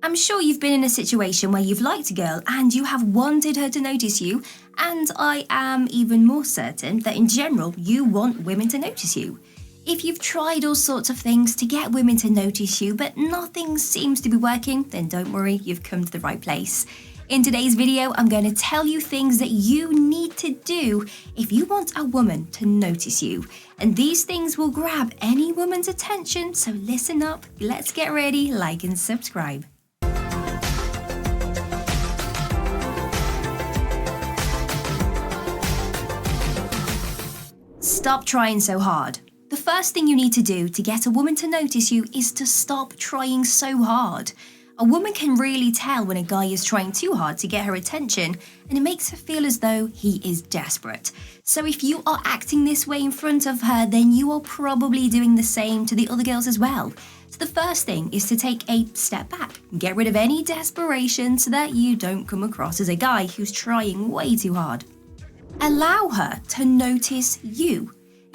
I'm sure you've been in a situation where you've liked a girl and you have wanted her to notice you, and I am even more certain that in general you want women to notice you. If you've tried all sorts of things to get women to notice you but nothing seems to be working, then don't worry, you've come to the right place. In today's video, I'm going to tell you things that you need to do if you want a woman to notice you. And these things will grab any woman's attention, so listen up, let's get ready, like and subscribe. Stop trying so hard. The first thing you need to do to get a woman to notice you is to stop trying so hard. A woman can really tell when a guy is trying too hard to get her attention, and it makes her feel as though he is desperate. So if you are acting this way in front of her, then you are probably doing the same to the other girls as well. So the first thing is to take a step back, get rid of any desperation so that you don't come across as a guy who's trying way too hard. Allow her to notice you.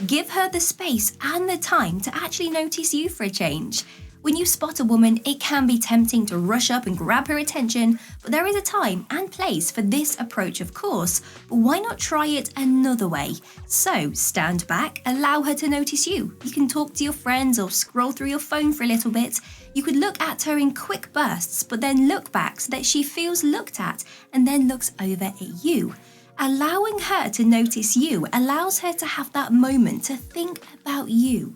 Give her the space and the time to actually notice you for a change. When you spot a woman, it can be tempting to rush up and grab her attention, but there is a time and place for this approach, of course, but why not try it another way? So stand back, allow her to notice you. You can talk to your friends or scroll through your phone for a little bit. You could look at her in quick bursts, but then look back so that she feels looked at and then looks over at you. Allowing her to notice you allows her to have that moment to think about you.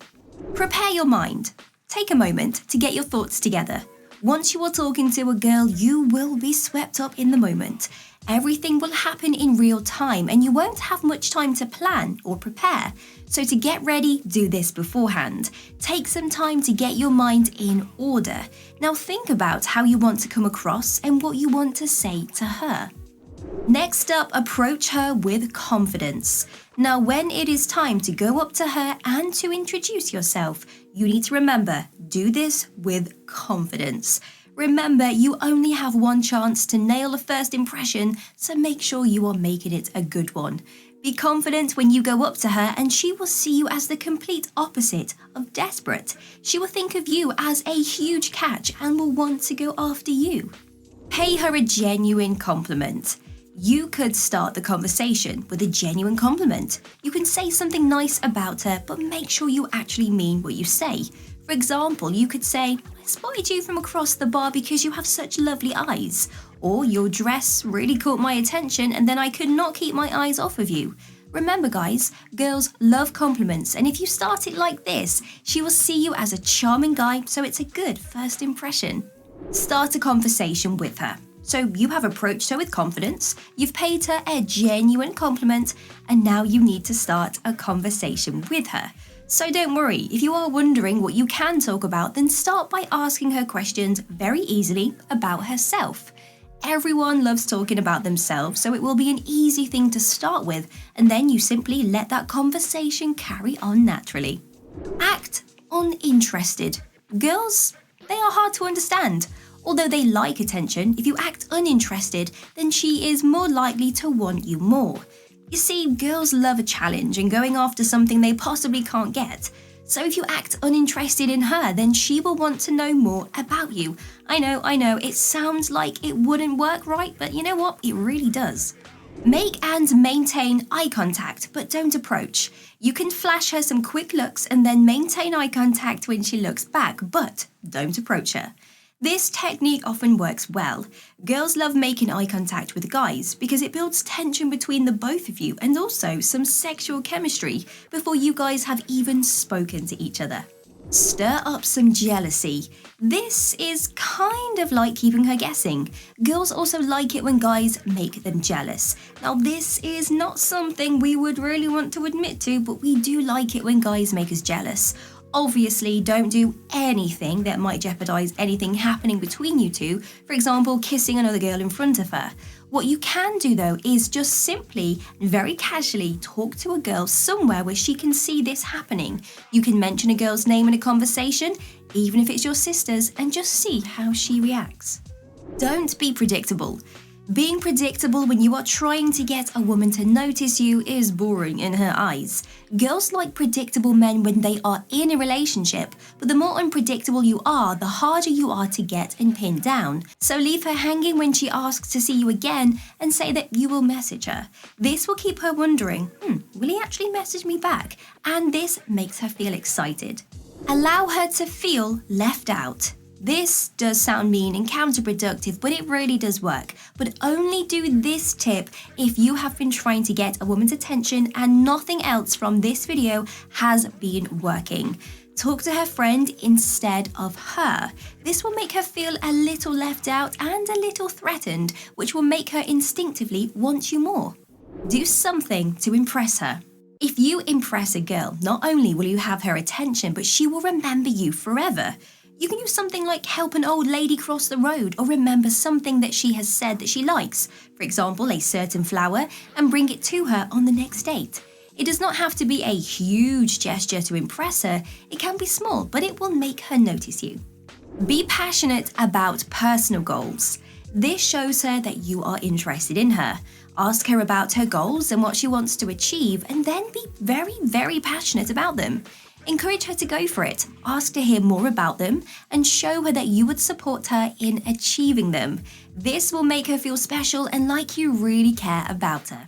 Prepare your mind. Take a moment to get your thoughts together. Once you are talking to a girl, you will be swept up in the moment. Everything will happen in real time and you won't have much time to plan or prepare. So to get ready, do this beforehand. Take some time to get your mind in order. Now think about how you want to come across and what you want to say to her. Next up, approach her with confidence. Now, when it is time to go up to her and to introduce yourself, you need to remember, do this with confidence. Remember, you only have one chance to nail a first impression, so make sure you are making it a good one. Be confident when you go up to her and she will see you as the complete opposite of desperate. She will think of you as a huge catch and will want to go after you. Pay her a genuine compliment. You could start the conversation with a genuine compliment. You can say something nice about her, but make sure you actually mean what you say. For example, you could say, "I spotted you from across the bar because you have such lovely eyes." Or, "Your dress really caught my attention and then I could not keep my eyes off of you." Remember guys, girls love compliments, and if you start it like this, she will see you as a charming guy, so it's a good first impression. Start a conversation with her. So you have approached her with confidence, you've paid her a genuine compliment, and now you need to start a conversation with her. So don't worry, if you are wondering what you can talk about, then start by asking her questions very easily about herself. Everyone loves talking about themselves, so it will be an easy thing to start with, and then you simply let that conversation carry on naturally. Act uninterested. Girls, they are hard to understand. Although they like attention, if you act uninterested, then she is more likely to want you more. You see, girls love a challenge and going after something they possibly can't get. So if you act uninterested in her, then she will want to know more about you. I know, it sounds like it wouldn't work right, but you know what? It really does. Make and maintain eye contact, but don't approach. You can flash her some quick looks and then maintain eye contact when she looks back, but don't approach her. This technique often works well. Girls love making eye contact with guys because it builds tension between the both of you and also some sexual chemistry before you guys have even spoken to each other. Stir up some jealousy. This is kind of like keeping her guessing. Girls also like it when guys make them jealous. Now this is not something we would really want to admit to, but we do like it when guys make us jealous. Obviously, don't do anything that might jeopardize anything happening between you two, for example, kissing another girl in front of her. What you can do though is just simply, very casually, talk to a girl somewhere where she can see this happening. You can mention a girl's name in a conversation, even if it's your sister's, and just see how she reacts. Don't be predictable. Being predictable when you are trying to get a woman to notice you is boring in her eyes. Girls like predictable men when they are in a relationship, but the more unpredictable you are, the harder you are to get and pin down. So leave her hanging when she asks to see you again and say that you will message her. This will keep her wondering, will he actually message me back? And this makes her feel excited. Allow her to feel left out. This does sound mean and counterproductive, but it really does work. But only do this tip if you have been trying to get a woman's attention and nothing else from this video has been working. Talk to her friend instead of her. This will make her feel a little left out and a little threatened, which will make her instinctively want you more. Do something to impress her. If you impress a girl, not only will you have her attention, but she will remember you forever. You can use something like help an old lady cross the road or remember something that she has said that she likes, for example, a certain flower, and bring it to her on the next date. It does not have to be a huge gesture to impress her. It can be small, but it will make her notice you. Be passionate about personal goals. This shows her that you are interested in her. Ask her about her goals and what she wants to achieve, and then be very, very passionate about them. Encourage her to go for it, ask to hear more about them, and show her that you would support her in achieving them. This will make her feel special and like you really care about her.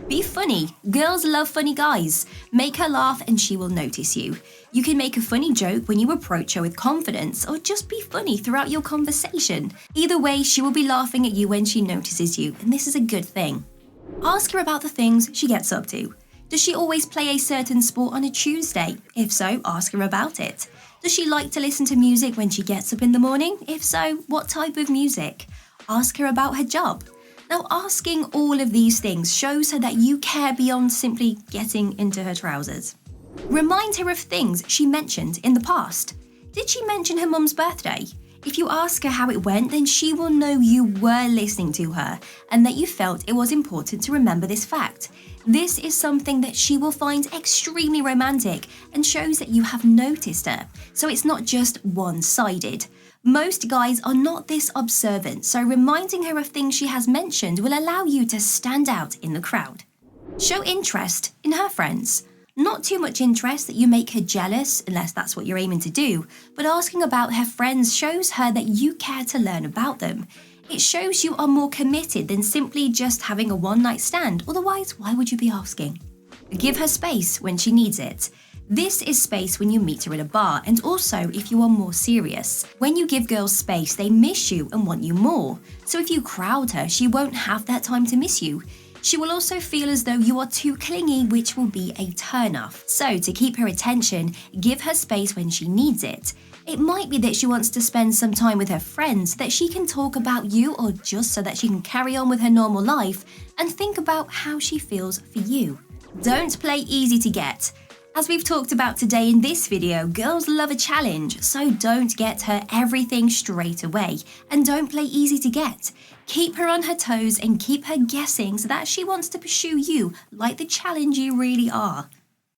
Be funny. Girls love funny guys. Make her laugh and she will notice you. You can make a funny joke when you approach her with confidence, or just be funny throughout your conversation. Either way, she will be laughing at you when she notices you, and this is a good thing. Ask her about the things she gets up to. Does she always play a certain sport on a Tuesday? If so, ask her about it. Does she like to listen to music when she gets up in the morning? If so, what type of music? Ask her about her job. Now, asking all of these things shows her that you care beyond simply getting into her trousers. Remind her of things she mentioned in the past. Did she mention her mum's birthday? If you ask her how it went, then she will know you were listening to her and that you felt it was important to remember this fact. This is something that she will find extremely romantic and shows that you have noticed her, so it's not just one-sided. Most guys are not this observant, so reminding her of things she has mentioned will allow you to stand out in the crowd. Show interest in her friends. Not too much interest that you make her jealous, unless that's what you're aiming to do, but asking about her friends shows her that you care to learn about them. It shows you are more committed than simply just having a one-night stand, otherwise why would you be asking? Give her space when she needs it. This is space when you meet her at a bar, and also if you are more serious. When you give girls space, they miss you and want you more. So if you crowd her, she won't have that time to miss you. She will also feel as though you are too clingy, which will be a turn-off. So to keep her attention, give her space when she needs it. It might be that she wants to spend some time with her friends, that she can talk about you, or just so that she can carry on with her normal life and think about how she feels for you. Don't play easy to get. As we've talked about today in this video, girls love a challenge, so don't get her everything straight away and don't play easy to get. Keep her on her toes and keep her guessing so that she wants to pursue you like the challenge you really are.